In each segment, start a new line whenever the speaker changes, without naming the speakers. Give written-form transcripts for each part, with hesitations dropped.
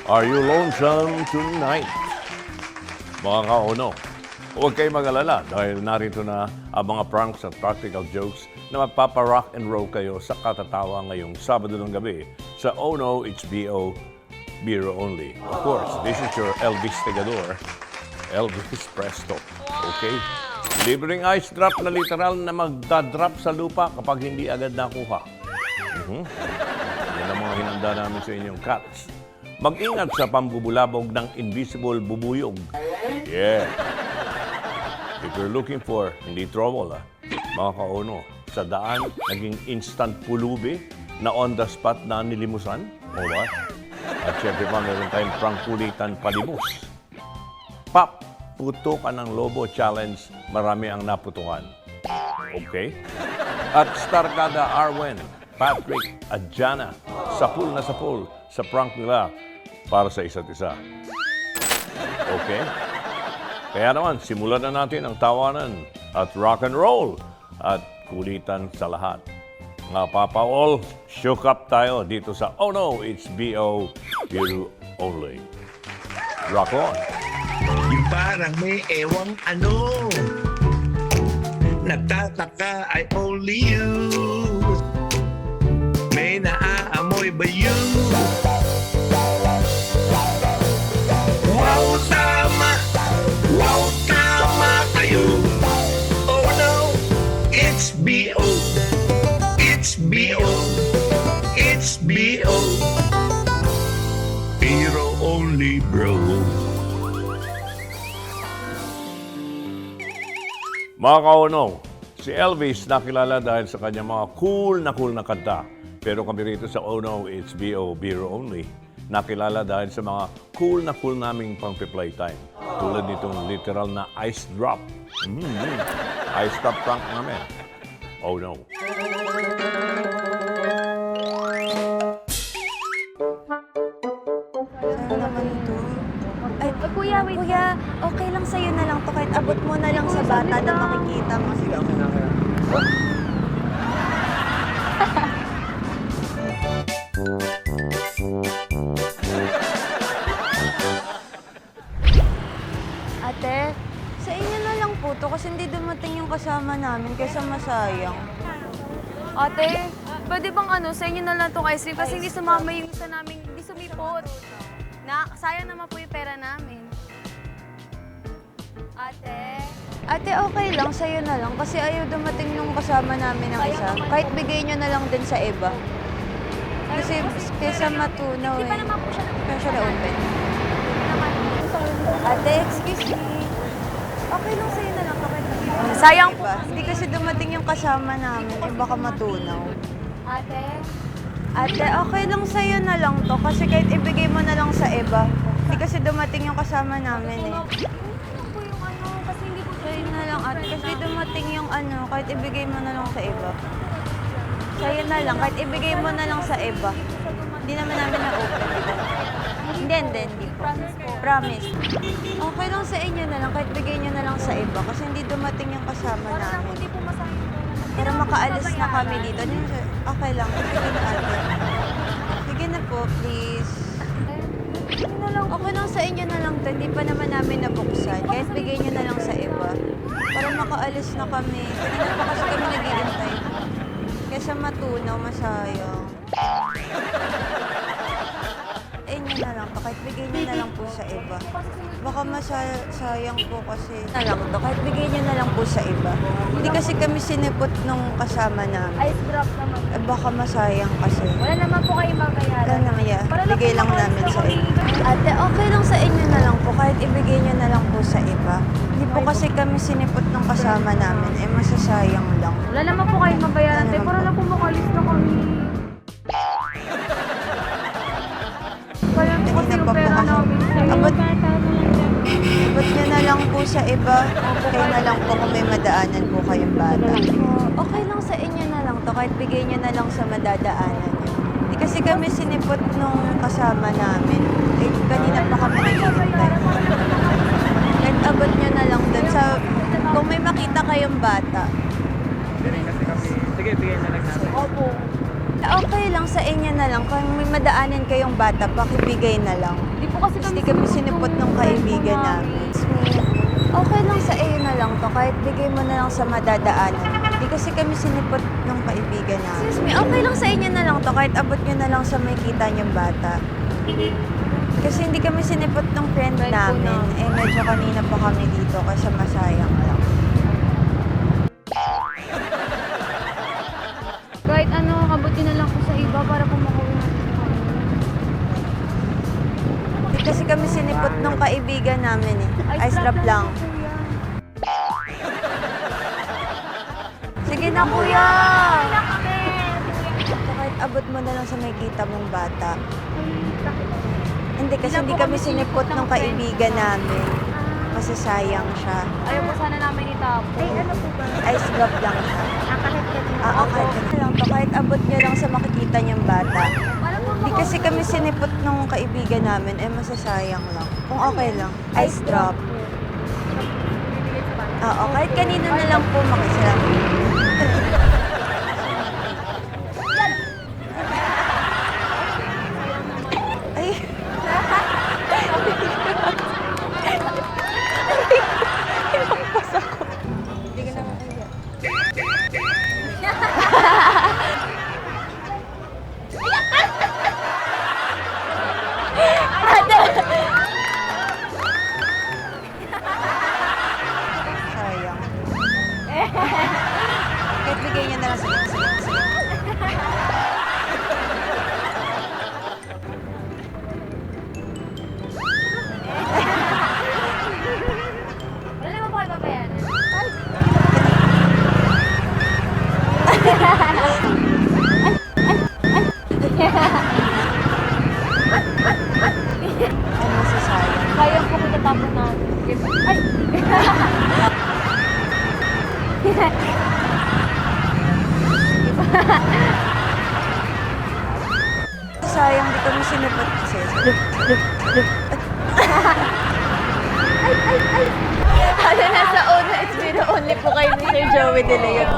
Are you lonesome tonight? Mga kauno, huwag kayong mag-alala dahil narito na ang mga pranks at practical jokes na magpapa-rock and roll kayo sa katatawa ngayong Sabado ng gabi sa Oh No, It's B.O. Biro Only. Of course, this is your Elvis Tegador, Elvis Presto. Okay? Libreng ice drop na literal na magdadrop sa lupa kapag hindi agad nakuha. Yan ang mga hinanda namin sa inyong cats. Mag-ingat sa pambubulabog ng invisible bubuyog. Yeah. If you're looking for, hindi trouble mga kauno, sa daan, naging instant pulubi na on the spot na nilimusan. O ba? At syempre pa, meron tayong prangkulitan palimos. Pop, putukan ng lobo challenge, marami ang naputukan. Okay? At Starkada Arwen, Patrick at Jana, sapul na sapul sa prank nila para sa isa't isa. Okay? Kaya naman, simulan na natin ang tawanan at rock and roll at kulitan sa lahat. Mga Papa All, shook up tayo dito sa Oh No, It's B.O. Biro Only. Rock on!
Yung parang may ewang ano, nagtataka ay only you. May naaamoy ba yun? Wow, tama! Wow, tama kayo! Oh no, it's B.O. It's B.O. It's B.O. Biro Only, bro.
Mga kauno, si Elvis nakilala dahil sa kanyang mga cool na kanta. Pero kami rito sa Oh No, It's B.O. Biro Only, nakilala dahil sa mga cool naming pang-playtime. Tulad nitong literal na ice drop. Ice drop prank namin. Oh no.
Ano naman to? Ay, kuya, wait. Kuya, okay lang sa'yo na lang to. Kahit abot mo na lang sa bata na makikita mo. Sige, okay na kaya. Ate, sa inyo na lang po to kasi hindi dumating yung kasama namin kaysa masayang.
Ate, pwede bang sa inyo na lang itong ice cream kasi hindi sumama yung isa namin, hindi sumipot. Sayang naman po yung pera namin. Ate.
Ate, okay lang sa'yo na lang kasi ayaw dumating nung kasama namin ng isa. Kahit bigay nyo na lang din sa iba. Kasi kaysa matunaw
Hindi pa naman po siya
Kaya siya na-open. Ate, excuse me. Okay lang sa'yo na lang kapag
Sayang po.
Hindi kasi dumating yung kasama namin. Eh, baka matunaw.
Ate.
Ate, okay lang sa'yo na lang to kasi kahit ibigay mo na lang sa iba. Hindi kasi dumating yung kasama namin eh.
Ano po yung kasi hindi po
Sa'yo na lang ate, kasi dumating yung kahit ibigay mo na lang sa iba. Sa'yo na lang, kahit ibigay mo na lang sa iba. Hindi naman namin na-open, di ba? Hindi po. Promise. Okay lang sa inyo na lang, kahit bigay nyo na lang sa iba. Kasi hindi dumating yung kasama
Para lang
namin.
hindi po masayang.
Para makaalis na kami dito. Okay lang, sige na ate. Sige na po, please. Okay lang sa inyo na lang to, hindi pa naman namin nabuksan. Kahit bigay nyo na lang sa iba. Para makaalis na kami. Kanina pa kasi kami naghihintay. Kesa matunaw, masayang. Inyo na lang to, kahit bigay nyo na lang po sa iba. Baka masayang po kasi. Na lang to, kahit bigay nyo na lang po sa iba. Hindi kasi kami sinipot nung kasama namin.
Ice drop naman.
Eh, baka masayang kasi.
Wala naman po kayong
Wala
babayaran.
naman yan.
Para lang
Bigay
po
lang namin
makaalis
sa
na
iba.
kami.
Ate, okay lang sa inyo na lang po. Kahit ibigay nyo na lang po sa iba. Hindi po kasi kami sinipot ng kasama namin. Eh, masasayang lang.
Wala naman po kayong babayaran.
Wala naman
Para
po.
lang po makaalis na kami. Kaya po kasi
Kanina
yung
pa po
pera
kasi.
namin.
Abot nyo na lang po sa iba. Kayo na lang po kung may madaanan po kayong bata. Okay lang sa inyo na lang to. Kahit bigay nyo na lang sa madadaanan nyo. Hindi kasi kami sinipot nung kasama namin. Eh, kanina pa kami naghihintay. Kahit abot nyo na lang dun sa... Kung may makita kayong bata.
Sige, bigyan na lang natin.
Opo.
Okay lang sa inyo na lang. Kung may madaanan kayong bata, pakibigay na lang.
Hindi po kasi
Hindi kami sinipot ng kaibigan namin. Okay lang sa iyo na lang to, kahit bigay mo na lang sa madadaanan. Hindi kasi kami sinipot ng kaibigan namin. Excuse me, okay lang sa inyo na lang to, kahit abot nyo na lang sa may kita niyong bata. Kasi hindi kami sinipot ng friend
Friend po
namin.
namin.
Eh, medyo kanina pa kami dito kasi masayang lang.
Kahit ano, kabuti na lang po sa iba para po makauwi natin sa kanila.
Hindi kasi kami sinipot ng kaibigan namin eh. Ice drop lang. Sige na, kuya! Kahit abot mo na lang sa may kita mong bata. Hindi, kasi hindi kami sinipot ng kaibigan namin. Kasi sayang siya.
Ayaw po sana namin itapon. Ay, ano po ba?
Ice drop lang siya. Kahit ano lang to, kahit abot niyo lang sa makikita niyang bata. Hindi kasi kami sinipot ng kaibigan namin, eh masasayang lang. Kung okay lang, ice drop. Oo, kahit kanina na lang po makisama. Ay. Hinampas ako. Hindi ka naman kaya. Sayang. Kahit bigay niya na lang. Sige, sige, sige.
Wala naman po kayo babayaran.
Ano masasayang?
Kaya po kita tapon natin. Ay!
Sayang, di kami sinipot kasi. Ano nasa una, it's been only po kayo ni Sir Joey De Leon.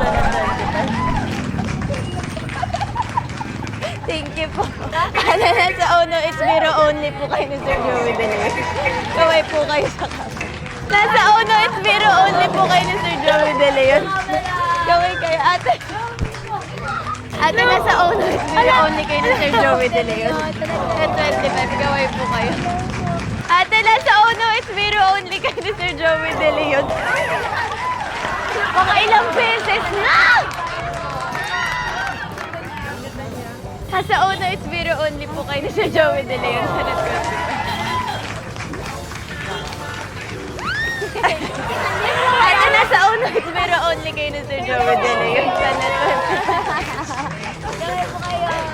Thank you po. Ano nasa una, it's been only po kayo ni Sir Joey De Leon. Kaway po kayo sa kamay. Nasa una, it's been only po kayo ni Sir Joey De Leon. Kaway kayo, ate. Ate, nasa una, it's been only kayo ni Sir Joey De Leon. At 25, kaway po kayo. Ate, nasa uno, it's biro only kay ni Sir Joey De Leon. Mga ilang beses na! Nasa uno, it's biro only po kay ni Sir Joey De Leon. Ate, nasa uno, it's biro only kay ni Sir Joey De Leon.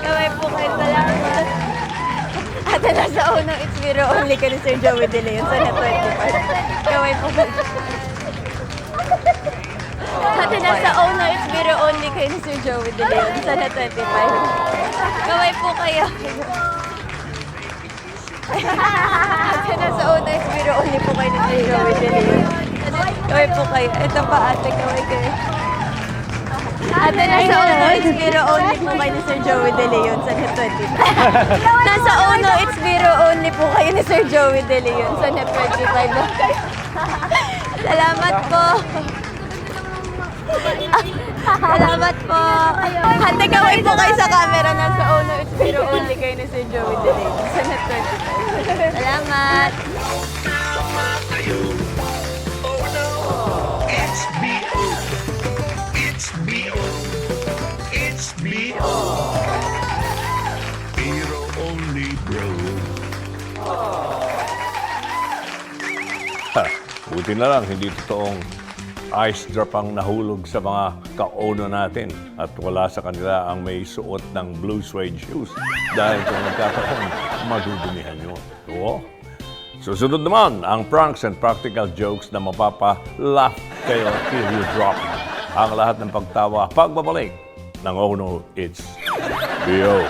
Kaway po kayo, salamat. Ate, nasa unang it's biro only ka ni Sir Joey De Leon sa net 25. Kaway po kayo. Ate, nasa unang it's biro only kayo ni Sir Joey De Leon sa net 25. Kaway po kayo. Ate, nasa unang it's biro only po kayo ni Sir Joey De Leon. Kaway po kayo. Ito pa ate, kaway kayo. Ate, nasa uno, it's biro only po kayo ni Sir Joey De Leon sa net 25. Nasa uno, it's biro only po kayo ni Sir Joey De Leon sa net 25. Salamat po. Salamat po. Ate, kaway po kayo sa camera. Nasa uno, it's biro only kayo ni Sir Joey De Leon sa net 25. Salamat.
Tama kayo. Oh no, it's B.O. It's B.O. It's B.O. Pero only bro.
Ha, buti na lang, hindi totoong ice drop ang nahulog sa mga kauno natin at wala sa kanila ang may suot ng blue suede shoes dahil kung nagkataon, madudumihan yun. Oo. Susunod naman ang pranks and practical jokes na mapapa-laugh kayo till you drop. Ang lahat ng pagtawa, pagbabalik ng Oh No, It's B.O.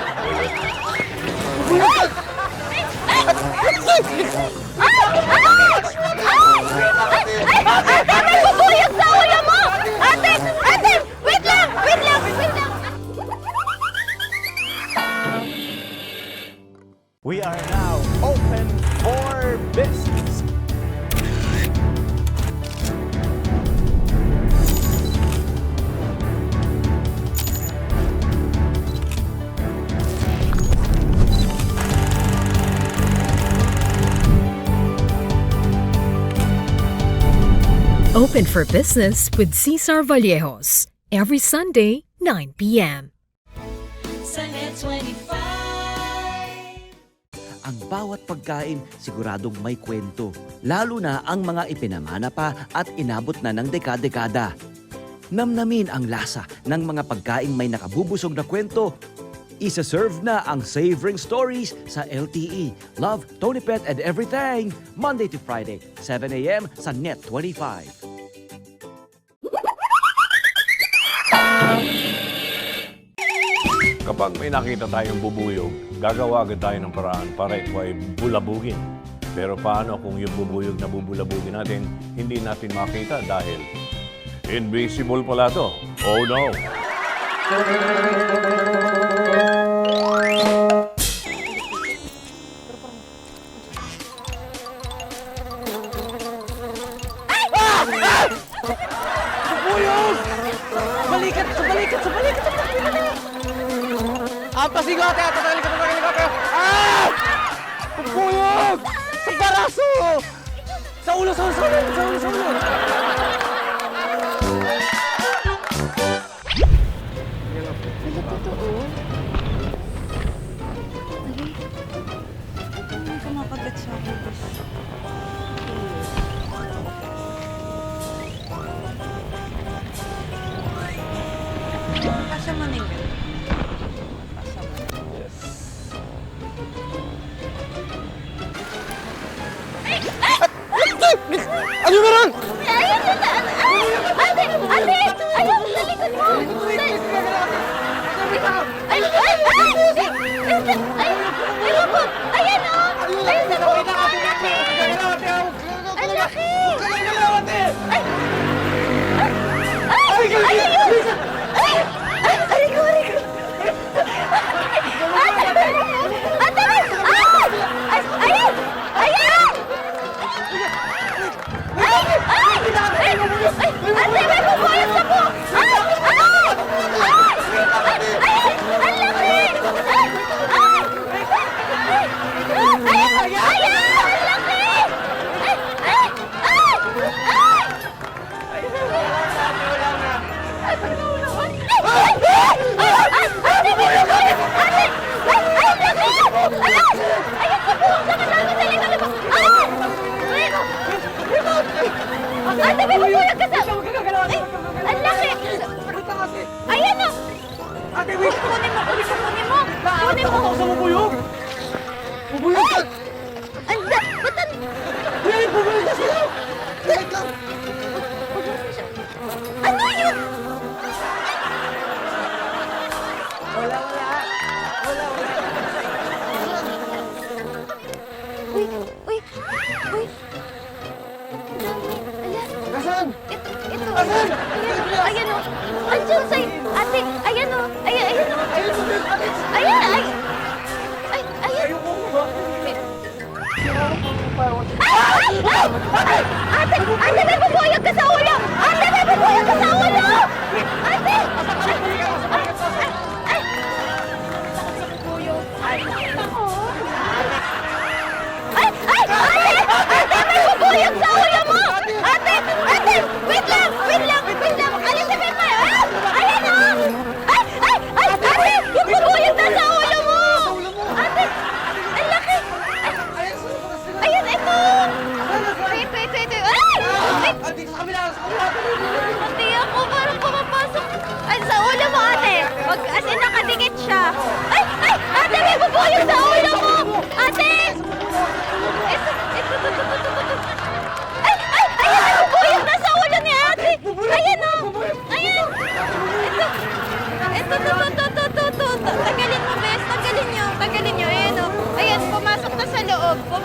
Ate, may bubuyog sa ulo mo! Ate! Ate! Wait lang! Wait lang! Wait lang!
Open for Business with Cesar Vallejos. Every Sunday, 9 p.m.
Ang bawat pagkain siguradong may kwento, lalo na ang mga ipinamana pa at inabot na ng dekada-dekada. Namnamin ang lasa ng mga pagkaing may nakabubusog na kwento. Isa-serve na ang Savoring Stories sa LTE. Love, Tony Pet and Everything. Monday to Friday, 7 a.m. sa Net 25.
Kapag may nakita tayong bubuyog, gagawa agad tayo ng paraan para ito ay bulabugin. Pero paano kung yung bubuyog na bubulabugin natin, hindi natin makita dahil invisible pala to. Oh no!
Pasigote! Tatanggalin ko! Ah! Pupuyog! Sa baraso! Sa ulo!
Hindi ka makagat sa akin. Kasya mo na yun.
Ano meron?
Ayun na! Ate! Ayun! Sa likod mo! Ay! Ewan ko! Ayan o! Ayun sa buhok mo! Ang laki! Ang laki! Ay! Ayun! Aray ko! Ate! Ayan! Ayan! Ate, may bubuyog sa buhok! Ang laki! Ang laki! Ate, may bubuyog! Ate! Ang laki! Ayan sa buhok! Nakasama sa likod mo! Ate, may bubuyog ka sa... Ang laki! Ayan o!
Ate, wait!
Kunin mo! Kunin mo!
Sa bubuyog! Bubuyog ka!
Ba't ang...
Wait! Bubuyog ka sa'yo! Wait lang!
Ano yun?
Wala!
Uy!
Nasaan?
Ito!
Asan?
Ayan o! Andiyan sa'yo! Ate! Ayan o! Ayan o! Ayan! Ayan! Ate! May bubuyog ka sa ulo! Ate! May bubuyog ka sa ulo! Ate! Ate! May bubuyog sa ulo mo! Ate! Wait lang! Alisipin mo yun! Ayan o! Ate! Yung bubuyog na sa ulo mo! Ate! Ang laki! Ayan, ito! Wait! Ay!
Dito sa kabila!
Pati ako, parang pumapasok. Ay, sa ulo mo, ate. As in, nakadikit siya. Ay! Ate, may bubuyog sa ulo mo! Ate! Ito. Ayan, may bubuyog na sa ulo ni ate. Ayan, o. Ayan. Ito. Tanggalin mo, bes. Tanggalin nyo. Ayan, o. Ayan, pumasok na sa loob. Ate,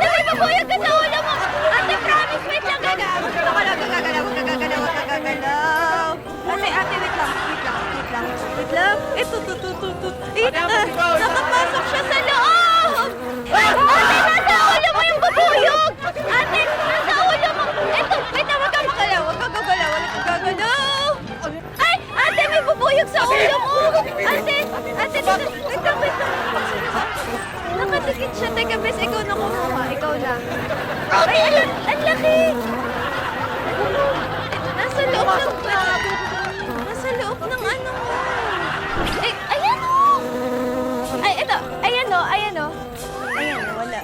may bubuyog ka sa ulo mo! Ate, promise, wait lang, gagalaw. Huwag ka gagalaw. Ate, wait lang.
ikaw na kumuha. Ikaw na. Ay, ang laki! Nasa loob ng... Nasa loob ng ano mo. Ay, ayan o! Ay, ito. Ayan o, ayan o. Ayan o, wala.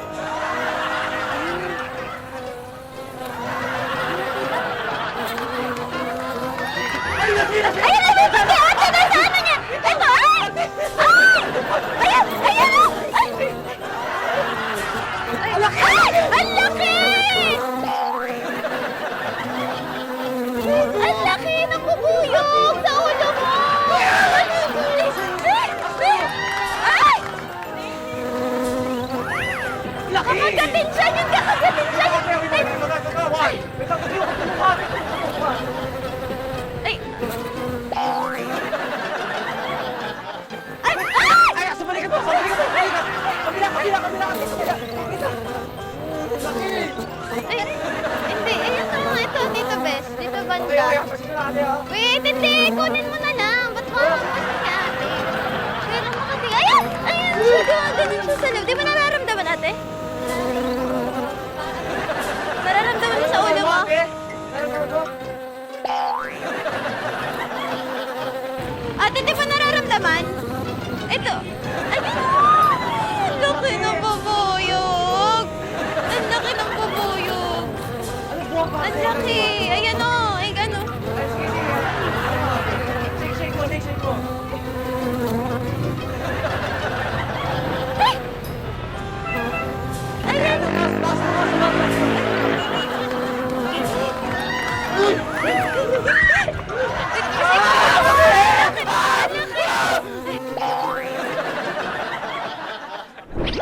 Ayan na, dito! Ate, nasa ano niya? Ito, ay! Ay! Ayan! Ayan o! Ay! Ay! Ang laki! Ang laki ng bubuyog sa ulo mo! Ay! Kakagatin siya yun! Kakagatin siya yun! Ay! Ay! Ay!
Sabali ka to! Sabali ka to! Kabila!
Ay! Hindi! Ayan na nga ito! Dito, Bes! Dito, banda! Wait! Hindi! Kunin mo na lang! Ba't mo si ate? Pero mo kasi... Ayan! Ayan! Siya gumaganin siya sa loob. Di ba nararamdaman, ate? Nararamdaman mo sa ulo mo? Ate, di ba nararamdaman? Ito. Ayan! Ang laki ng bubuyog! Ang laki ng bubuyog! Ang laki! Ayan o! Ay, gano'n. Ay! Ayan!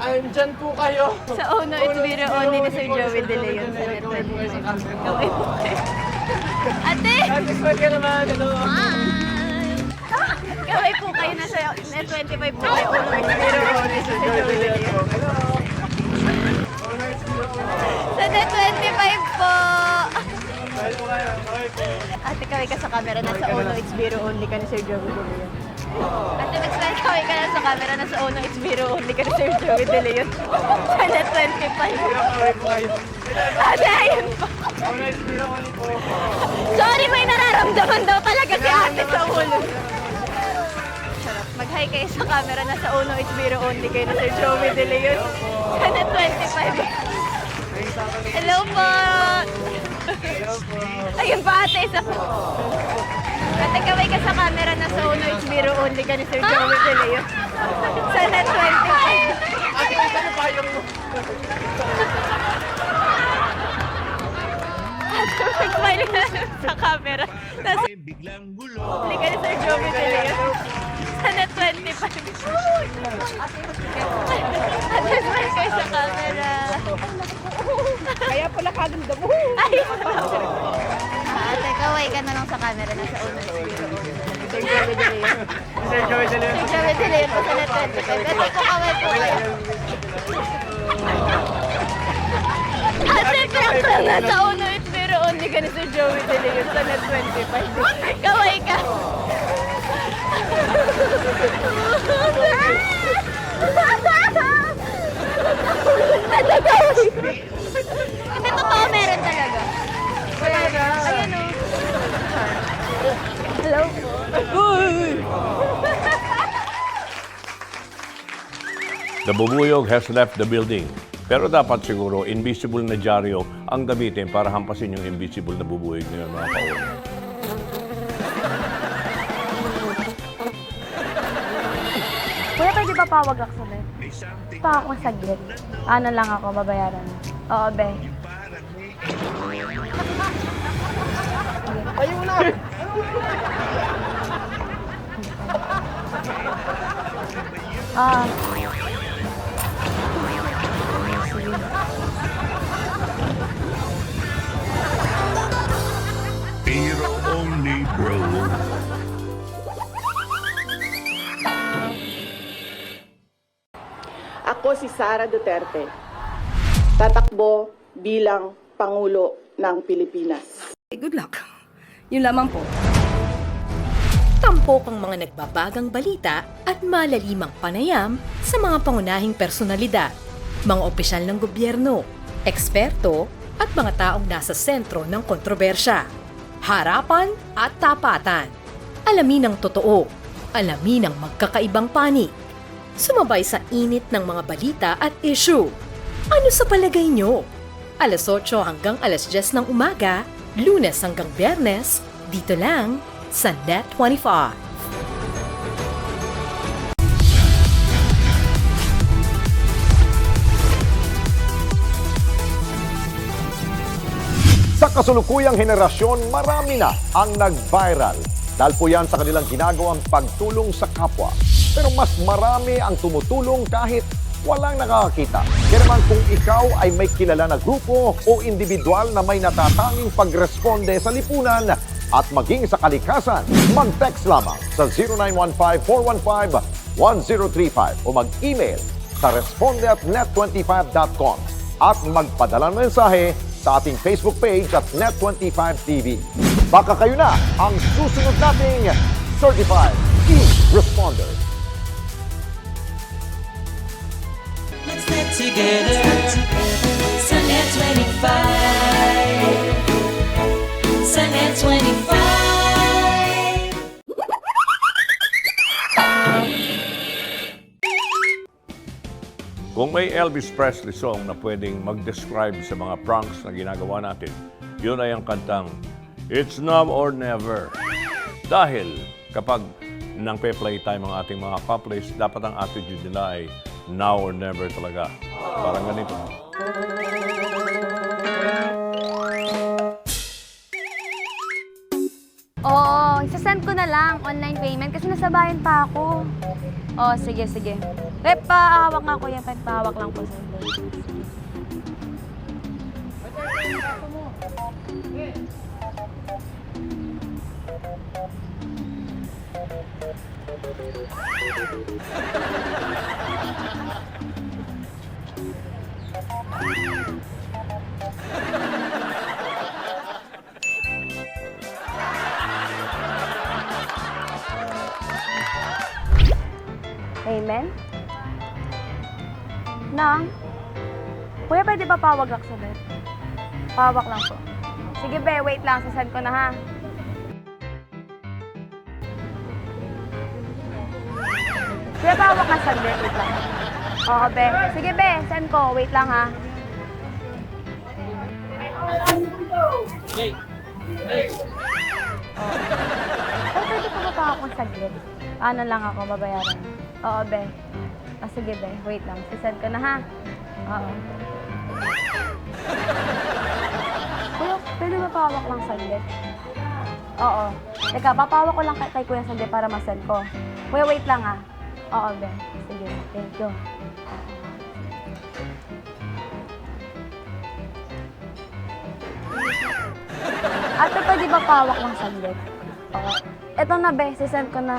Andyan po kayo!
Sa Ono, it's video only ni Sir Joey De Leon sa Netflix. Gawin mo kayo. Ate!
Expert ka naman! Ano?
Gawin po kayo na sa Net 25 po kayo. Ono, it's video only si Sir Joey De Leon. Sa Net 25 po! Ate, kaway ka sa camera. Nasa Ono, it's video only ka ni Sir Joey De Leon. Ate, mag-smile kaway ka lang sa camera. Nasa Ono, it's video only ka ni Sir Joey De Leon. Sa Net 25. Ate, ayun po. Sorry, may nararamdaman daw talaga si ate sa ulo. Sarap. Mag-hi kayo sa camera. Nasa Ono, it's video only kayo na Sir Joey De Leon. Sa Net 25. Hello po! Ayun pa ate, isa po. Ate, kaway ka sa camera. Nasa Ono, it's video only ka ni Sir Joey De Leon. Sa Net 25.
Ate, isa na payong mo!
Ate, mag-smile ka sa camera. Nasa
Biglang gulo.
only ka ni Sir Joey De Leon. Sa Net 25. Ate, smile kayo sa camera.
Kaya pala kaganda mo!
Ay! Ate, kaway ka na lang sa camera. Nasa Ono, it's video only. Sir Joey De Leon.
Sir Joey De Leon!
Sir Joey De Leon po sa Net 25. Ate, po kaway po kayo. Ate, prank lang nasa Ono, it's video only ka ni Sir Joey De Leon sa Net 25. Kaway ka. Ate, kaway. Hindi, totoo meron talaga. Ayan o. Hello po.
The bubuyog has left the building. Pero dapat siguro, invisible na dyaryo ang gamitin para hampasin yung invisible na bubuyog nila mga kauno.
Kuya, pwede ba pawag ako sa bed? Pa ako saglit. Ano lang ako, babayaran. Oo, be.
Ayun na!
Ah,
Pero only bro.
Ako si Sara Duterte. Tatakbo bilang Pangulo ng Pilipinas.
Good luck. Yun lamang po.
Tampok ang mga nagbabagang balita at malalimang panayam sa mga pangunahing personalidad. mga opisyal ng gobyerno, eksperto at mga taong nasa sentro ng kontrobersya. Harapan at tapatan. Alamin ang totoo. Alamin ang magkakaibang panig. Sumabay sa init ng mga balita at issue. Ano sa palagay nyo? Alas 8 hanggang alas 10 ng umaga, Lunes hanggang Biyernes, dito lang sa Net25.
Sa kasulukuyang henerasyon, marami na ang nag-viral. Dahil po yan sa kanilang ginagawang pagtulong sa kapwa. Pero mas marami ang tumutulong kahit walang nakakakita. Kaya naman kung ikaw ay may kilala na grupo o individual na may natatanging pagresponde sa lipunan at maging sa kalikasan, mag-text lamang sa 0915-415-1035 o mag-email sa responde@net25.com at magpadala ng mensahe sa ating Facebook page at Net25TV. Baka kayo na ang susunod nating Certified E-Responder.
Let's get together. Sa Net25. Sa Net25.
Kung may Elvis Presley song na pwedeng mag-describe sa mga pranks na ginagawa natin, yun ay ang kantang It's Now or Never. Dahil kapag nang pe-play time ang ating mga couples, dapat ang attitude nila ay now or never talaga. Parang ganito.
Oo, isasend ko na lang online payment kasi nasa bayan pa ako. Oo, sige, sige. Rep, pahawak nga kuya, pahawak lang po sa'yo. Amen? Nang? Kuya, pwede ba pawag lang sa bed? Pawag lang po. Sige, be, wait lang. Sasend ko na, ha? Kuya, pawag ka sa bed. Wait lang. Oo, be. Sige, be. Send ko. Wait lang, ha? Oh, pwede ko ba pawag ng saglit? Ano lang ako, babayaran. Oo, be. Sige, be. Wait lang. Sisend ko na, ha? Oo. Kuya, pwede ba pawak lang saglit? Oo. Teka, papawak ko lang kay Kuya saglit para masend ko. Kuya, wait lang, ha? Oo, be. Sige, thank you. Ate, pwede ba pawak lang saglit? Oo. Eto na, be. Sisend ko na.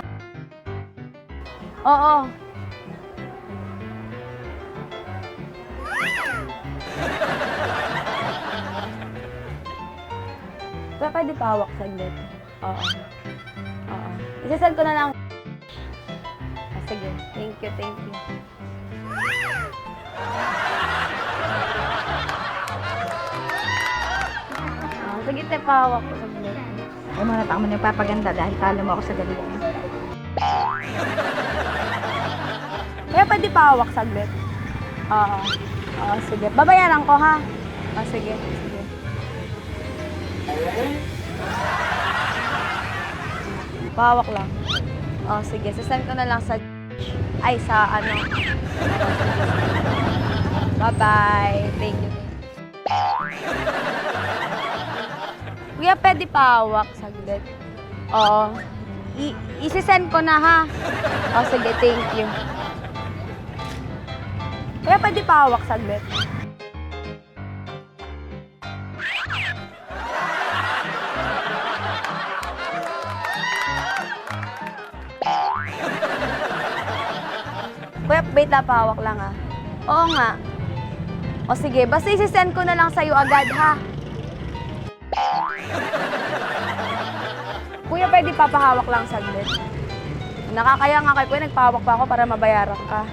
Oo. Kaya pwede pawak saglit. Oo. Oo. Isasend ko na lang. Sige. Thank you, thank you. Sige, te, pawak ko saglit.
Ay, mga tao mo nagpapaganda dahil talo mo ako sa galingan.
Kaya pwede pawak saglit. Oo. Oo, sige. Babayaran ko, ha? Sige. Sige. Pawak lang. Sige. Sasend ko na lang sa... Ay, sa ano. Bye-bye. Thank you. Kuya, pwede pawak saglit. Oo. Isisend ko na, ha? Sige. Thank you. Kuya, pwede pawak saglit. Kuya, wait lang, pawak lang, ha? Oo nga. Sige, basta isisend ko na lang sa'yo agad, ha? Kuya, pwede papahawak lang saglit. Nakakaya nga kay Kuya, nagpahawak pa ako para mabayaran ka.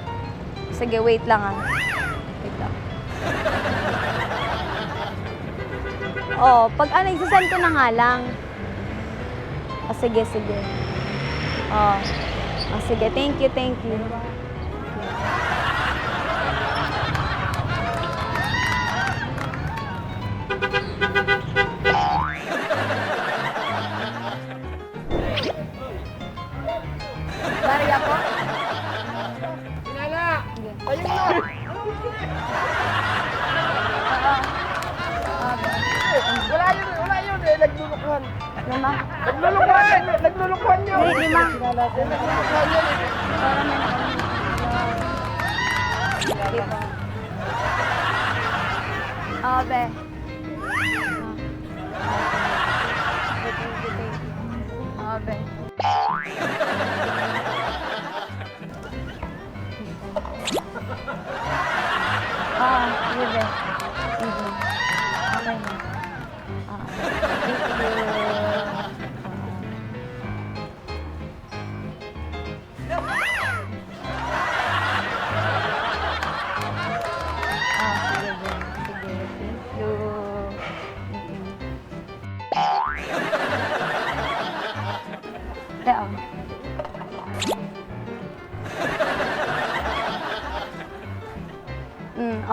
Sige, wait lang, ha? Wait lang. Oh, pag ano, isasend ko na nga lang. Oh, sige, sige. Oh. Oh, sige, thank you, thank you. Maria po?
Inala!
Sige.
Ayun na! Wala yun eh, naglulukuhan.
Lima?
Naglulukuhan yun!
Hindi, lima.
Naglulukuhan yun eh.
Para may Sige po. Oh, be. Oh, be. Ah, sige, be. Sige. Okay na. Thank you. Sige, be. Sige, thank you. Kaya,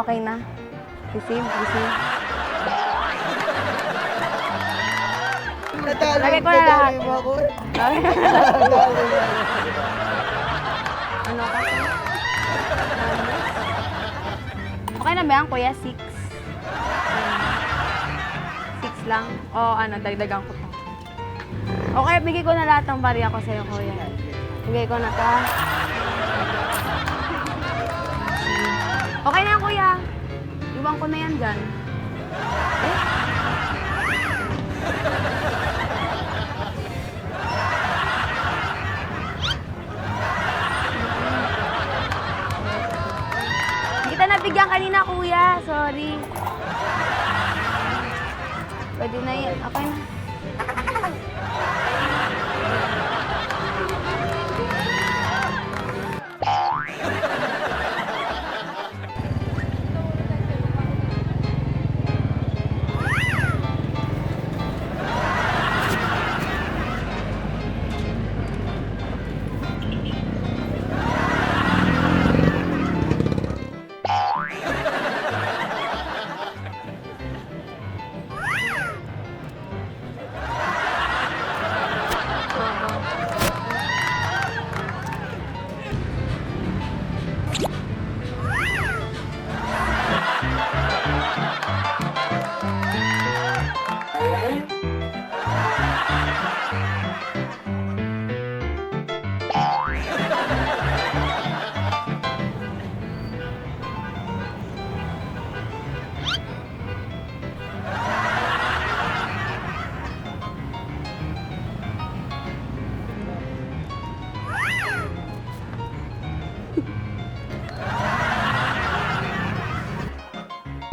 okay na. Receive, receive. Lagay ko na lahat. Okay. Ano ka? Okay na ba yan, kuya? 6. 6 lang? O ano, dagdagan ko pa. Okay, bigay ko na lahat ng barya ko sa'yo, kuya. Bigay ko na to. Okay na yan, kuya. Iwan ko na yan dyan. Hindi kita nabigyan kanina, kuya. Sorry. Pwede na yan. Okay na.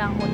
Langon.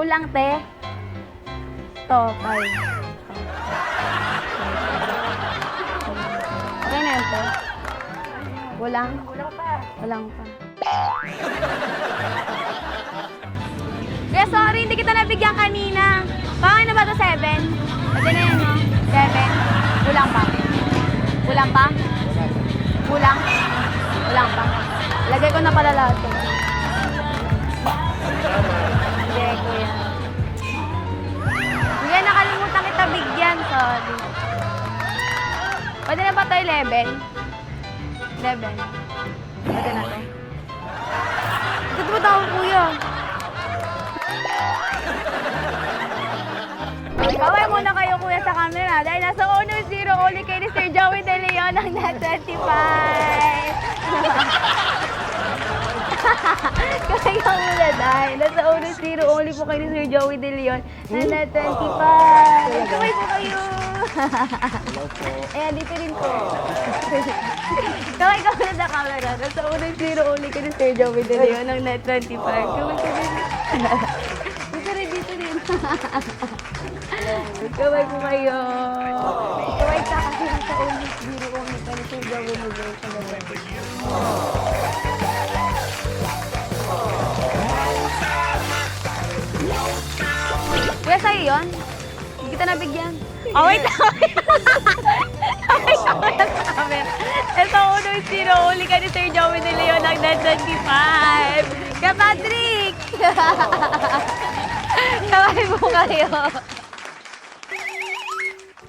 Kulang, te. To, 5. Okay na yun, te. Kulang? Kulang pa. Kulang pa. Kaya sorry, hindi kita nabigyan kanina. Pangay na ba ito, 7? Pwede na yun, no? 7. Kulang pa. Kulang pa? Kulang? Kulang pa. Lagay ko na pala lahat ito. Sige, kuya. Kuya, nakalimutan kita bigyan. Sorry. Pwede na ba ito 11? 11. Pwede na ito. Ito ba tawag, kuya? camera dahil nasa 1-0 only kay Sir Joey De Leon ng net 25. Kaya ka muna dahil nasa 1-0 only po kay Sir Joey De Leon ng net 25. Kamay po kayo. Ayan, dito rin po. Kamay ka muna sa camera. Nasa 1-0 only kay Sir Joey De Leon ng net 25. Kamay ka rin. Dito rin, dito rin. Kamay po kayo. Kamay ka kasi nasa 1-0 only kay Sir Joey De Leon ng net 25. Kuya, sa'yo yun? Hindi kita nabigyan. Oh, wait lang. Wait lang sa camera. Ito, 1-0 uli ka ni Sir Joey De Leon ng net 25. Ka, Patrick! Kamay mo kayo.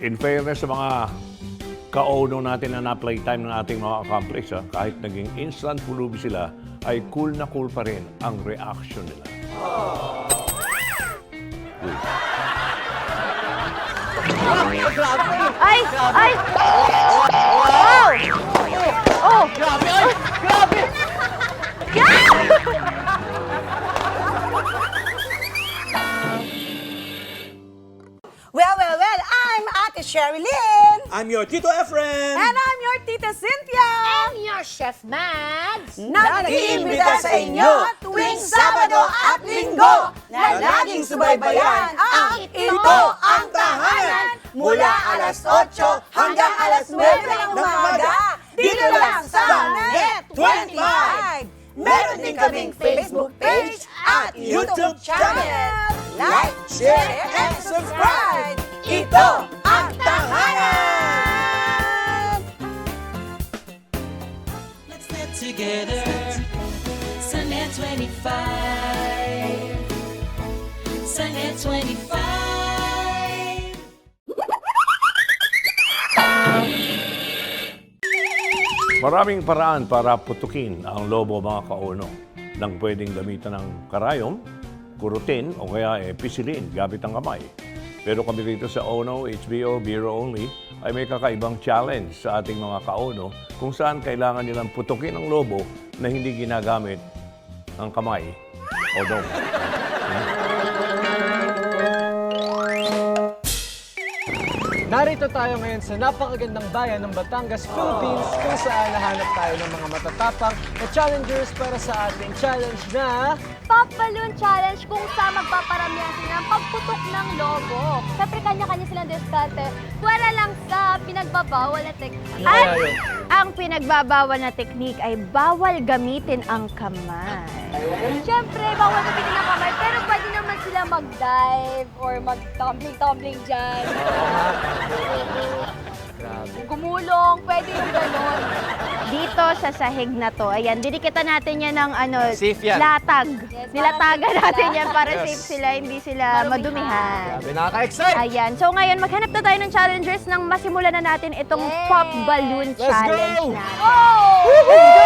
In fairness sa mga ka-ono natin na na-playtime ng ating mga accomplice, kahit naging instant pulubi sila, ay cool na cool pa rin ang reaction nila. Uy.
Ay! Ay! Oh! Oh!
Grabe! Ay! Grabe!
Well, I'm Ate Sherry Lynn.
I'm your Tito Efren!
And I'm your Tita Cynthia.
And your Chef Mads.
Nag-iimbita sa inyo tuwing Sabado at Linggo na laging subaybayan ang Ito ang Tahanan mula alas 8 hanggang alas 9 ng umaga dito lang sa Net 25. Meron din kaming Facebook page at YouTube channel. Like, share, and subscribe. Ito ang Tahanan!
Let's get together. Sunnet 25. Sunnet 25.
Maraming paraan para putukin ang lobo mga ka-ono nang pwedeng gamitan ng karayom, kurutin o kaya pisilin gamit ang kamay. Pero kami dito sa Ono, HBO, Biro Only ay may kakaibang challenge sa ating mga ka-ono kung saan kailangan nilang putukin ang lobo na hindi ginagamit ang kamay o dog.
Narito tayo ngayon sa napakagandang bayan ng Batangas, Philippines, kung saan nahanap tayo ng mga matatapang na challengers para sa ating challenge na...
Pop Balloon Challenge kung saan magpaparamihan sila ng pagputok ng lobo. Siyempre, kanya-kanya silang diskarte. Wala lang sa pinagbabawal na teknik. At ang pinagbabawal na teknik ay bawal gamitin ang kamay. Siyempre, bawal gamitin ang kamay, pero pwede naman sila mag-dive or mag-tumbling-tumbling dyan. Gumulong, pwede yung gano'n. Dito sa sahig na to, ayan, dinikitan natin yan ng
Safe yan.
latag.
Yes,
Nilatagan
para
natin
safe
yan para
Yes.
safe sila, hindi sila madumihan.
Grabe, nakaka-excite!
Ayan, so ngayon maghanap na tayo ng challengers nang masimulan na natin itong
Yay!
Pop Balloon
Let's
Challenge
go!
natin.
Oh!
Let's go!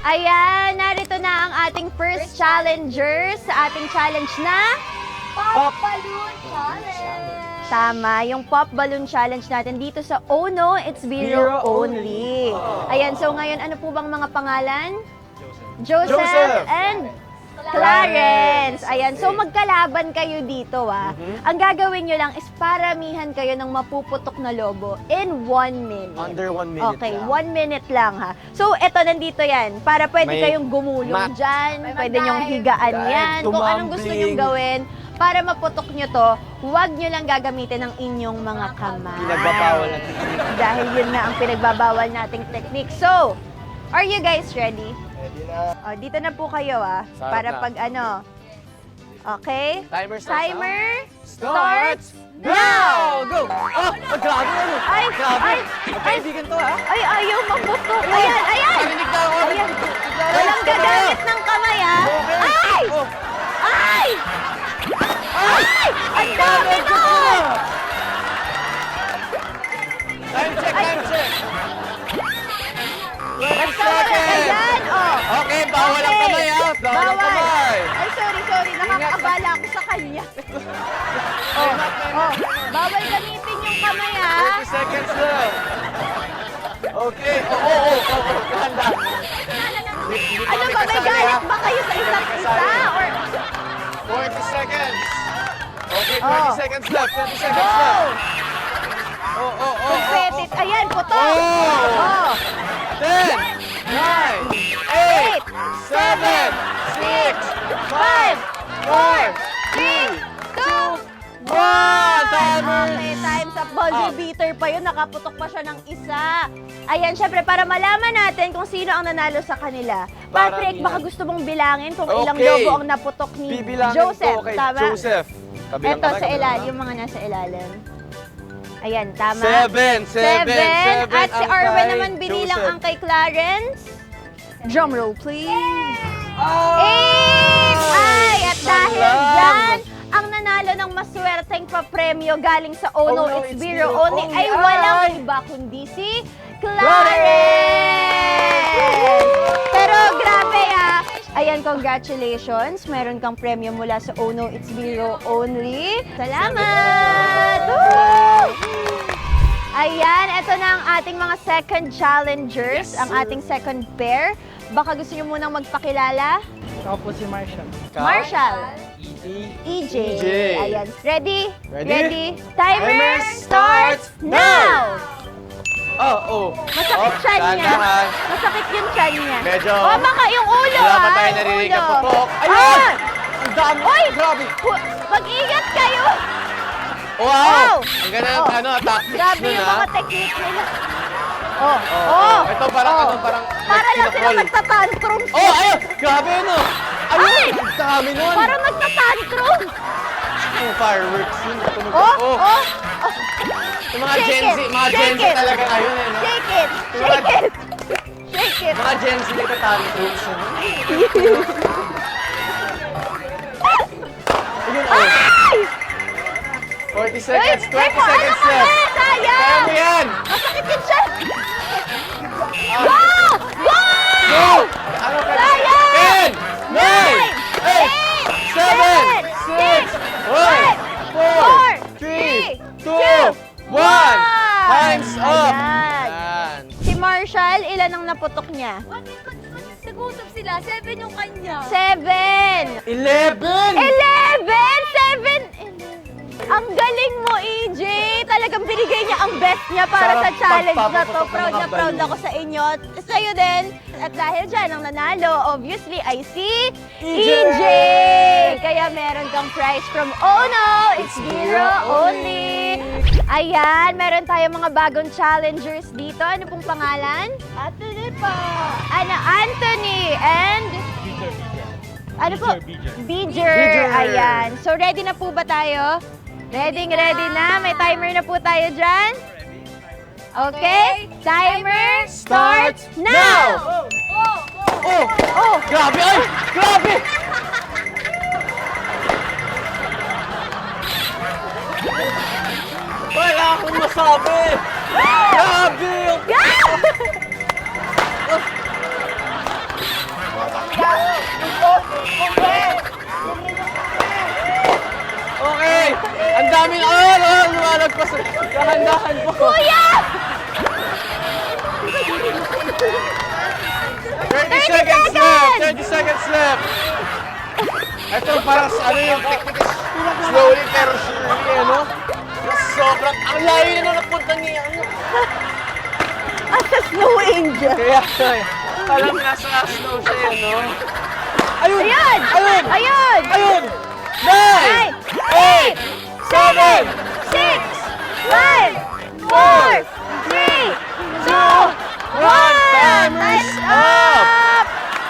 Ayan, narito na ang ating first challenger sa ating challenge na
Pop Balloon Challenge!
Tama, yung Pop Balloon Challenge natin dito sa Ono, it's Biro
Biro
Only. Ayan, so ngayon, ano po bang mga pangalan? Joseph
Joseph.
and Clarence. Ayan, so magkalaban kayo dito Ang gagawin nyo lang is paramihan kayo ng mapuputok na lobo in 1 minute.
Under 1 minute
Okay,
lang.
1 minute lang So, eto, nandito yan. Para pwede
May
kayong gumulong
mat.
dyan,
May
pwede nyong
mag-dive.
higaan
Dive,
yan. Kung anong gusto nyong
tumbling.
gawin, para maputok nyo to, huwag nyo lang gagamitin ang inyong mga kamay.
Pinagbabawal na technique.
Dahil yun na ang pinagbabawal nating technique. So, are you guys ready?
Ready na.
O, dito na po kayo
Sarap
para
na.
pag Okay?
Timer starts
Timer
Starts now! Go! Oh, grabe ano?
Ay!
Grabe!
Ay!
Magkaibigan to ha?
Ay, ayaw maputok. Ayan, ayan!
Narinig na ako!
Ayan. Walang gagamit ng kamay, Ay!
Oh!
Ay! Ay! Ang dami na!
Time check! Time check! 20
Basta wala ka
seconds!
dyan,
Okay, bawal ang kamay ha! Bawal ang kamay!
Ay, sorry. Nakakabala ako sa kanya. Oh, bawal gamitin yung kamay, ha?
30 seconds left. Okay. Oo. Handa.
Ano ba, may galit ba kayo sa isa't isa? Or,
40 seconds. Okay, 20
Oh.
seconds left. 20 seconds left.
competitive. Ayan, putok.
Oh. 10, 9, 8, 7, 6, 5, 4, 3, 2, 1. Timers!
Okay, time's up. Buzzer beater pa yun. Nakaputok pa siya ng isa. Ayan, syempre, para malaman natin kung sino ang nanalo sa kanila. Patrick, baka gusto mong bilangin kung ilang lobo ang naputok ni
Bibilangin
Joseph.
ko kay
Tama?
Joseph. Kabilang
Ito,
kamay,
sa
kabilang
ilalim.
kamay.
Yung mga nasa ilalim. Ayan, tama.
7.
At si
ang
Arwen
kay
naman binilang
Joseph.
ang kay Clarence. Drum roll, please. 8! Ay, at dahil dyan, ang nanalo ng maswerteng papremyo galing sa Oh No, It's Biro Only ay walang iba kundi si Clarence! Pero grabe ayan, congratulations. Meron kang premyo mula sa Oh No, It's Biro Only. Salamat! Woo! Ayan, ito na ang ating mga second challengers, ang ating second pair. Baka gusto niyo munang magpakilala?
Ako po si Marshall.
Marshall. EJ. Ayan. Ready? Timer starts now! Masakit tiyan niya. Masakit yung tiyan niya.
Medyo.
Baka yung ulo,
Wala pa tayo naririnig na
ulo.
putok. Ayun!
Ang dami. Oy! Grabe. Mag-ingat kayo.
Wow! Ang ganda ng tactics
Grabe
nun,
yung
ha?
mga technique nila.
Ito parang
Para lang sila magtatantrum.
Ayun! Grabe, no? Ayun! Ang dami nun!
Parang magtatantrum.
Yung fireworks yun. Yung mga
Shake
Gen Z,
it,
mga
shake
Gen Z
it.
talaga ngayon, eh, no?
Shake it.
Mga Gen Z nagtatantrums, no? Ayun,
Ay!
40 seconds, 20
Ay,
seconds
ano
left.
kami? Sayang!
Kaya mo yan!
Masakit yung tiyan. Go! Go!
Ano ka?
Sayang!
10, 9, 8, 7, 6, 5, 4, 3, 2, 1. Time's up!
Ayan. Si Marshall, ilan ang naputok niya?
Nag-usap sila. 7 yung kanya.
7!
11!
11! Ang galing mo, EJ! Talagang binigay niya ang best niya para sa challenge na to. Proud na proud ako sa inyo. Sa'yo din. At dahil dyan, ang nanalo, obviously, ay si EJ! Kaya meron kang prize from Oh No, It's Biro Only! Ayan, meron tayong mga bagong challengers dito. Ano pong pangalan? Anthony po! Anthony and... Ano po? Beeger. Ayan. So, ready na po ba tayo? Ready na. May timer na po tayo dyan. Okay? Timer starts now!
Grabe! Ay! Grabe! Wala akong masabi! Grabe! Okay! Ang daming lumalagpas. Dahan-dahan po.
Kuya!
30 seconds left! 30 seconds left! Ito parang yung technique is slowly pero surely, ano? Sobrang, ang layo na napunta niya.
Asa Snow Angel.
Kaya, parang nasa snow siya, no? Ayun!
Ayun!
9, 8, 7,
6, 5, 4, 3, 2, 1!
Time's up!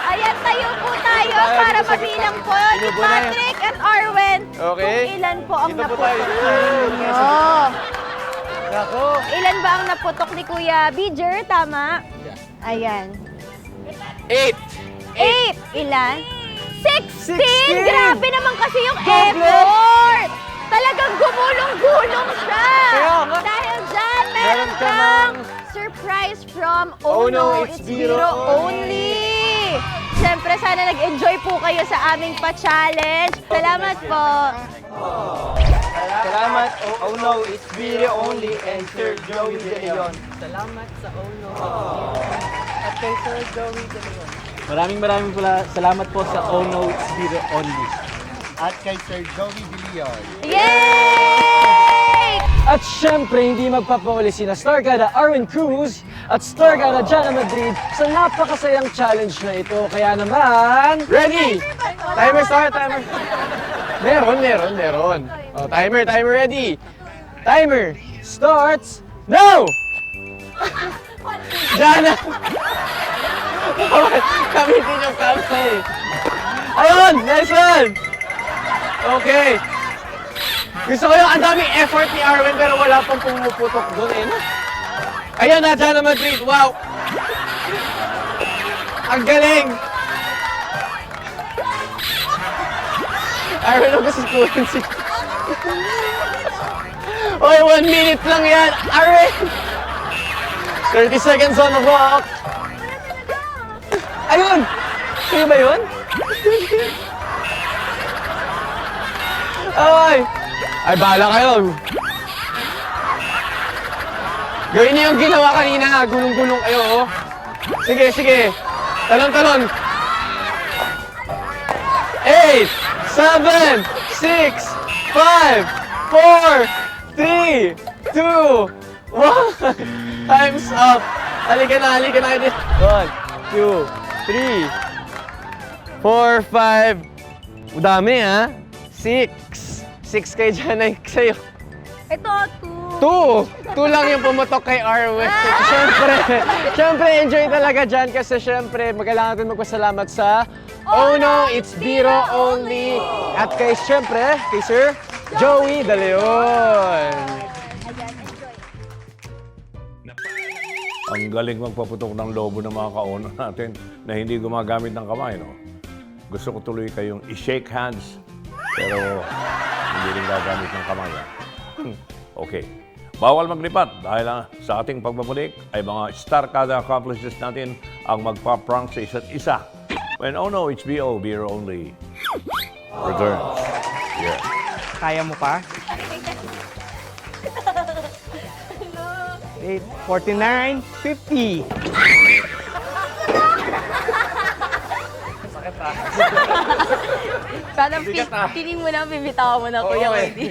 Ayan, tayo po tayo para mabilang po ni Patrick at Arwen
Okay.
kung ilan po ang
Dito po
naputok
tayo.
ninyo.
Nako!
Ilan ba ang naputok ni Kuya Beeger? Tama? Ayan.
8.
8. Ilan? 16!
16!
Grabe naman kasi yung effort! Talagang gumulong-gulong siya!
Kaya nga.
Dahil dyan, meron
Meron ka
kang
ng-
surprise from Oh No, It's Biro Only! Siyempre, sana nag-enjoy po kayo sa aming pa-challenge. Salamat po!
Salamat. Oh no, it's video only and Sir Joey De Leon. Salamat sa Oh no, at kay Sir Joey De Leon. Maraming salamat po sa Oh no, it's video only. At kay Sir Joey De Leon.
Yay!
At syempre, hindi magpapauli sina Stargada Arwin Cruz at Stargada Jana Madrid sa napakasayang challenge na ito. Kaya naman, ready! Timer start, timer. Meron. Oh, timer ready. Timer starts now! Jana! Kamitin yung kamay. Ayun, nice one! Okay. Gusto ko yung ang daming effort ni Arwen pero wala pang pumuputok doon eh. Ayan na, Jana Madrid. Wow! Ang galing! Arwen, ako si Quincy. Oy, 1 minute lang yan. Arwen! 30 seconds on the clock. Ayun! Sino ba yun? Ay, bahala kayo. Gawin niyo yung ginawa kanina. Gulong-gulong kayo, oh. Sige. Talon. 8, 7, 6, 5, 4, 3, 2, 1. Time's up. Halika na. 1, 2, 3, 4, 5. Dami, ha? 6 kay Jana sa'yo.
Ito,
2 lang yung pumutok kay Arwen. Siyempre, enjoy talaga dyan kasi siyempre, kailangan natin magpasalamat sa Oh no, it's Biro only. At kay siyempre, kay Sir Joey De Leon.
Ang galing magpaputok ng lobo ng mga kauna natin na hindi gumagamit ng kamay, no? Gusto ko tuloy kayong i-shake hands, pero hindi rin gagamit ng kamay. Okay. Bawal maglipat dahil sa ating pagbabalik ay mga Stargada accomplices natin ang magpa-prank sa isa't isa. When Oh no, it's Biro only returns. Yeah.
Kaya mo pa? 8, 49, 50.
parang piling mo na, bibitaw mo na, Kuya Wendy.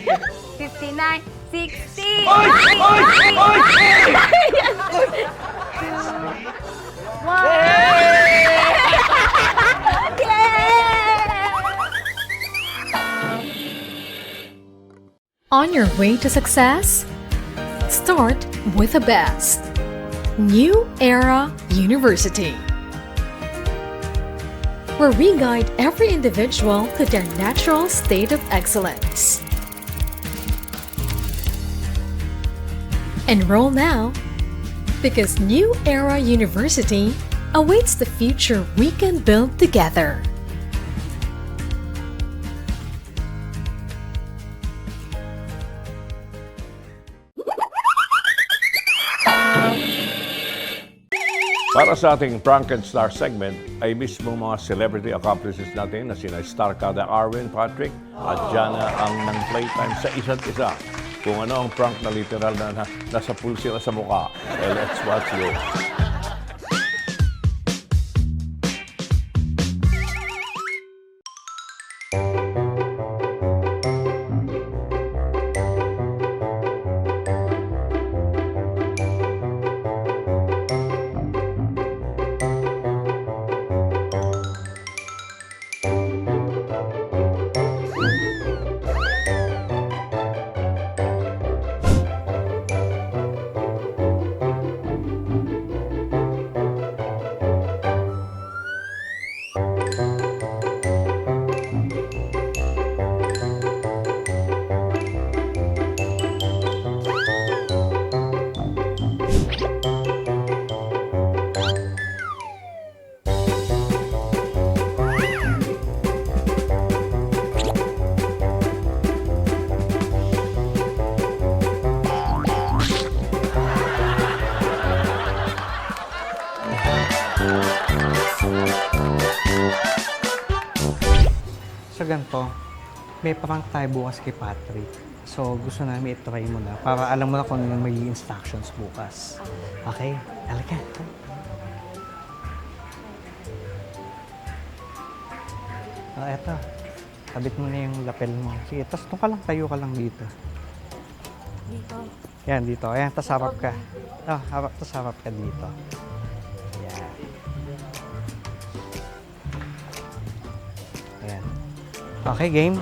59, 60! Oy!
On your way to success? Start with the best. New Era University, where we guide every individual to their natural state of excellence. Enroll now, because New Era University awaits the future we can build together.
Para sa ating Prank and Star segment ay mismo mga celebrity accomplices natin na sina Stargada Arwin, Patrick at Jana ang nang-playtime sa isa't isa. Kung ano ang prank na literal na nasa pool sila sa mukha. Let's watch this.
So ganito, may prank tayo bukas kay Patrick.
So, gusto namin i-try mo na para alam mo na kung ano yung magiging instructions bukas. Okay? Halika. Eto. Kabit mo na yung lapel mo. Sige, tapos doon ka lang, tayo ka lang dito.
Dito.
Yan, dito. Ayan, tapos harap ka. Tapos harap ka dito. Yan. Ayan. Okay, game?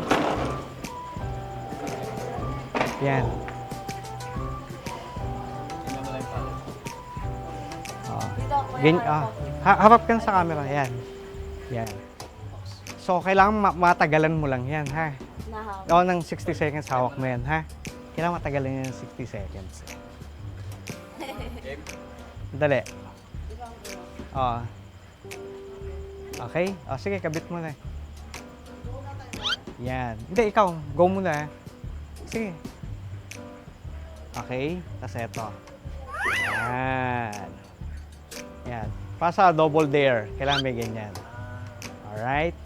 Yan. Harap ka sa camera. Yan. Yan. So, kailangan matagalan mo lang yan, ha? Oo, ng 60 seconds hawak mo yan, ha? Kailangan matagalan yan ng 60 seconds. Dali. Oo. Okay? O, sige, kabit mo na. Yan. Hindi, ikaw. Go muna, ha? Sige. Okay? Tapos eto. Yan. Yan. Para sa double dare, kailangan may ganyan. Alright?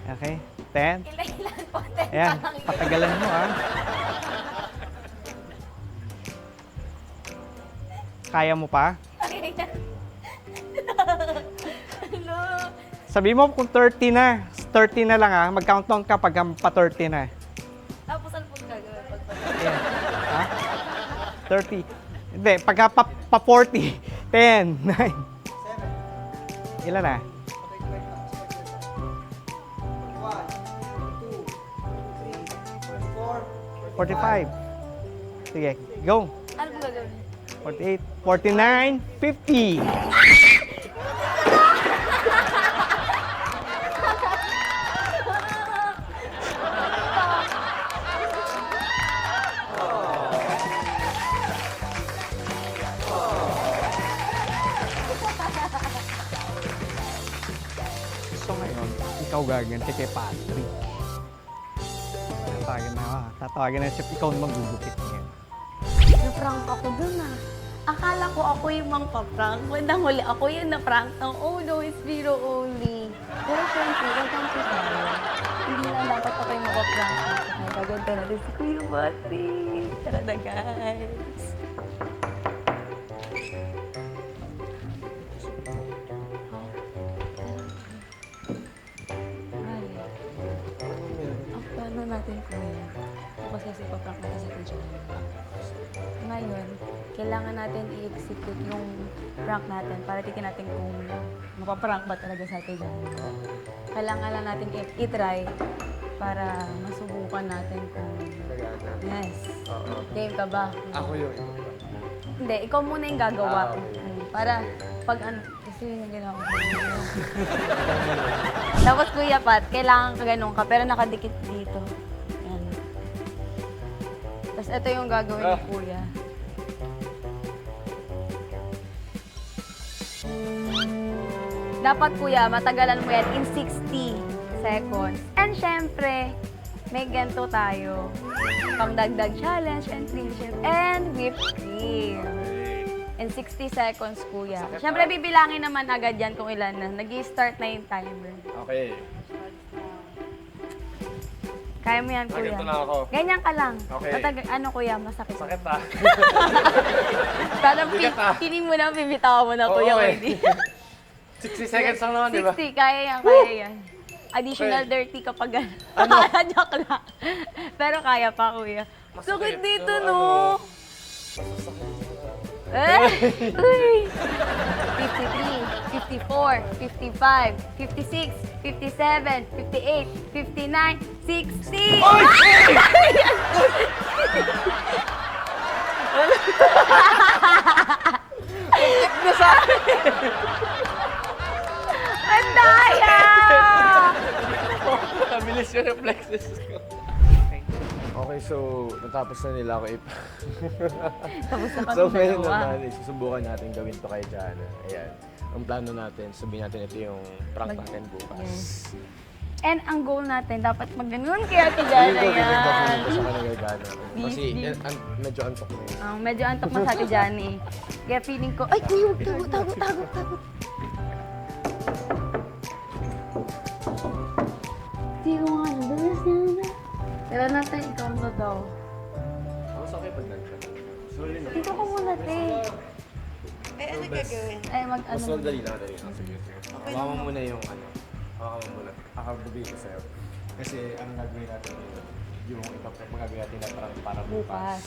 Okay? 10.
Ilan po? 10
Ayan, patagalan mo, ha? Kaya mo pa? Sabi mo kung 30 na. 30 na lang, ha? Mag-countdown ka pag pa 30 na.
Tapos ano po gagawin?
Ayan. Ha? 30. Hindi, pagka pa 40. 10, 9. Ilan na? 45. Sige, go.
Ano po gagawin?
48, 49, 50. So ngayon, ikaw gaganti kay Patrick. Tatawagan na siya, ikaw na magugupit niya.
Na-prank ako dun Akala ko ako yung mang-prank. Bandang huli ako yung na-prank ng oh no, it's Biro only. Pero syempre, welcome to tayo. Hindi lang dapat ako yung mag-prank. Nagaganda natin si Kuya Patrick. Tara na guys. Paano natin kuya? Tapos kasi pa-prank natin sa teacher. Ngayon, kailangan natin i-execute yung prank natin para titin natin kung mapaprank ba talaga sa atin. Kailangan lang natin i-try para masubukan natin kung... Yes. Game ka ba?
Ako yun.
Hindi, ikaw muna yung gagawa. Para pag ano... Kasi yung ginawa ko. Tapos Kuya Pat, kailangan ka ganun ka, pero nakadikit dito. Yan. Tapos ito yung gagawin ni Kuya. Dapat Kuya, matagalan mo yan in 60 seconds. And syempre, may ganito tayo. Pangdagdag challenge and friendship and whipped cream. In 60 seconds, Kuya. Syempre, bibilangin naman agad yan kung ilan na. Nag-i-start na yung timer.
Okay.
Kaya mo yan, Kuya.
Ganito na ako.
Ganyan ka lang.
Okay.
Ano, Kuya, masakit.
Sakit ha?
Parang piling mo na, bibitawa mo na, Kuya.
Okay. 60 seconds lang naman, di ba?
60, kaya yan. Additional 30 kapag ano. Joke lang. Pero kaya pa, Kuya. Sakit dito, no? Uy! 53, 54, 55, 56, 57, 58, 59, 60! Ang daya!
Nabilis yung reflexes ko. Okay, so natapos na nila ako
Tapos na kami
So ngayon
dalawa.
naman, susubukan natin gawin to kay Jana. Ayan. Ang plano natin, sabihin natin ito yung prank natin bukas.
Yes. And ang goal natin, dapat mag-ganun kaya Ate Jana yan.
Sa kanila Jana. Kasi medyo antok na yun.
Medyo antok na sa Ate Jana eh. Kaya feeling ko, ay, kuya, tago. Hindi ko nga, bilis niya na. Tara natin, ikaw na daw.
Mas okay pag nag-shot. Slowly na.
Dito ko muna, te.
Eh, ano gagawin?
Ay, mag-ano.
Mas dali lang, dali lang. Sige, sige. Hawakan mo muna yung ano. Hawakan mo muna. Akabugay ko sa'yo. Kasi ang gagawin natin yung magagawin natin na parang para bukas.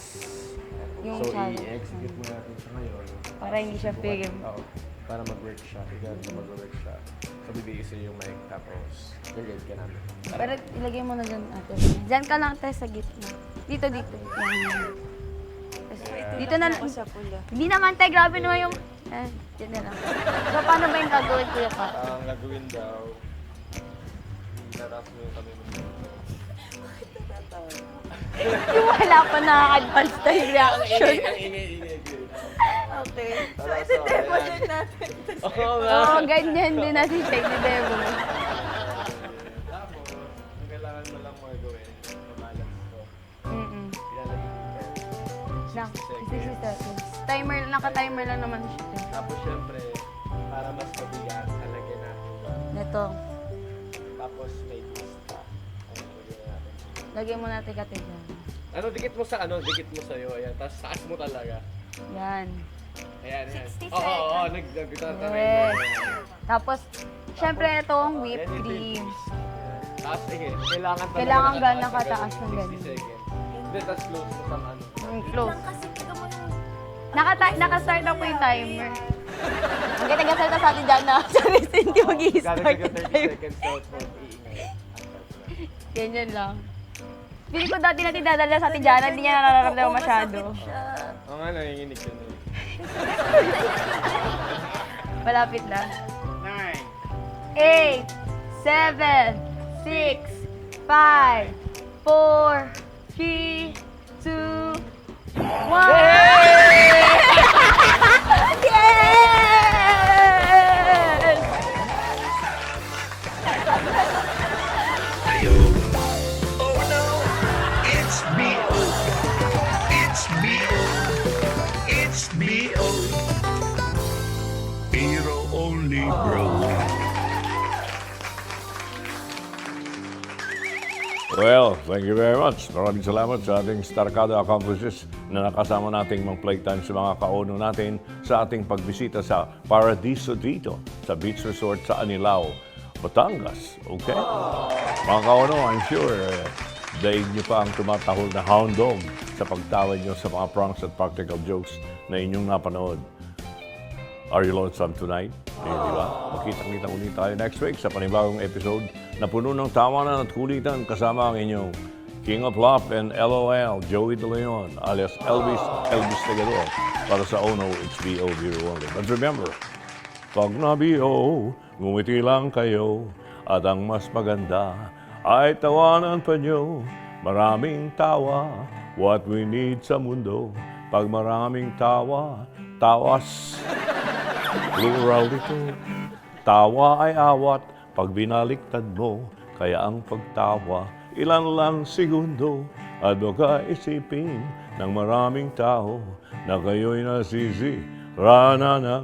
Yung
So,
challenge.
i-execute muna natin siya ngayon.
Para hindi siya fail.
Oo. Para mag-work siya. Tignan na mag-work siya. So, bibigay sa'yo yung mic. Tapos, gagawin ka namin.
Pero ilagay mo na dyan, ate. Dyan ka lang, te, sa gitna. Dito, dito. Yan. Tapos, dito na lang.
Sa pula.
Hindi naman, te. Grabe naman yung... dyan na lang. So, paano ba yung gagawin, kuya pa?
Ang gagawin daw, itataas mo yung kami mo.
Yung wala pa na-advance na yung reaction.
Okay. So, iti-demonstrate natin.
Oo
Oo, ganyan din natin siya i-demo.
Tapos, ang kailangan mo lang magawin, mabalance ko. Ilalagay mo
Lang, 60 seconds. Timer, naka-timer lang naman siya.
Tapos, syempre, para mas mabigat, halagyan natin.
Neto,
Tapos, may twist pa. Ano, lagyan natin.
lagyan mo natin kate dyan.
Ano, dikit mo sa ano, dikit mo sa'yo. Ayan, tapos taas mo talaga.
Yan.
Ayan, ayan.
60
Oo,
Yes. Tapos, syempre itong whipped
Ayan, ito yung
cream.
twist. Ayan. Tapos, sige, kailangan talaga
Kailangan
nakataas
nakataas ng
60
ganun.
seconds. Hindi, tapos close mo sa ano.
Close. Naka-start na po yung timer. Ang taga-salta sa atin dyan na sa rest, hindi mag-i-start
Gagawin
yung
30
timer.
seconds out mo, iingay.
Ganyan lang. Pili ko dati natin dadala sa atin dyan, hindi niya nararamdaman masyado.
Oo nga, nanginginig ka na eh.
Malapit na. 8, 7, 6, 5, 4, 3, 2, 1! Yes!
Oh no, it's B.O. It's B.O. It's B.O. Biro only, bro.
Well, thank you very much. Maraming salamat sa ating Starkada accomplices na nakasama nating mag-playtime sa mga kauno natin sa ating pagbisita sa Paradiso dito sa Beach Resort sa Anilao, Batangas. Okay? Mga kauno, I'm sure daig niyo pa ang tumatahol na hound dog sa pagtawad niyo sa mga pranks at practical jokes na inyong napanood. Are you lonesome tonight? Eh, di ba? Makita-kita ulit tayo next week sa panibagong episode na puno ng tawanan at kulitan kasama ang inyong King of Love and LOL, Joey De Leon, alias Elvis Tegador, para sa Oh No, It's B.O. Biro Only. But remember, pag na-B.O., ngumiti lang kayo at ang mas maganda ay tawanan pa nyo. Maraming tawa, what we need sa mundo. Pag maraming tawa, tawas. Plural ito. Tawa ay awat pag binaliktad mo. Kaya ang pagtawa, ilan lang segundo. At baka isipin ng maraming tao na kayo'y nasisirana ng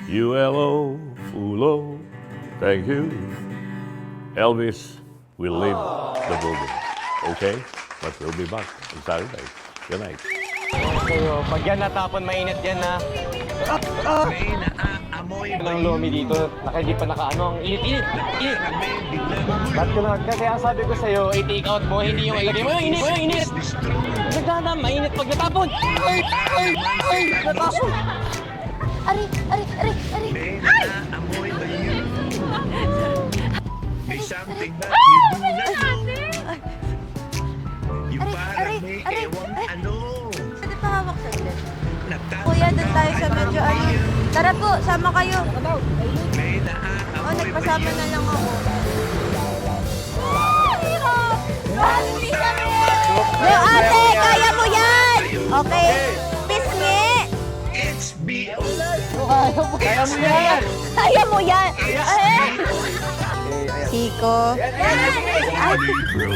ULO, ulo. Thank you. Elvis will leave the building. Okay? But we'll be back on Saturday. Good night.
So, pag yan natapon, mainit yan na.
May naaamoy ba
Ng lomi dito, hindi pa nakaano, ang init.
Kami biglang
Ba't ko na, kasi ang sabi ko sa'yo, i-take out mo, hindi yung ilagay mo, init! Nagdana, mainit pag natapon! Ay! Nataso!
Ari!
May naaamoy ba yun? May something that you do na. Yung parang may ewang ano.
Pwede pa hawak saglit.
Nagtataka
Kuya, doon tayo sa medyo ano. Tara po, sama kayo.
May
O,
naaamoy ba
nagpasama
yun?
na lang ako.
Leo, ate! Kaya mo yan! Okay? Pisngi!
It's B.O.
Kaya mo yan!
Kaya mo yan!
Siko.
Only, bro.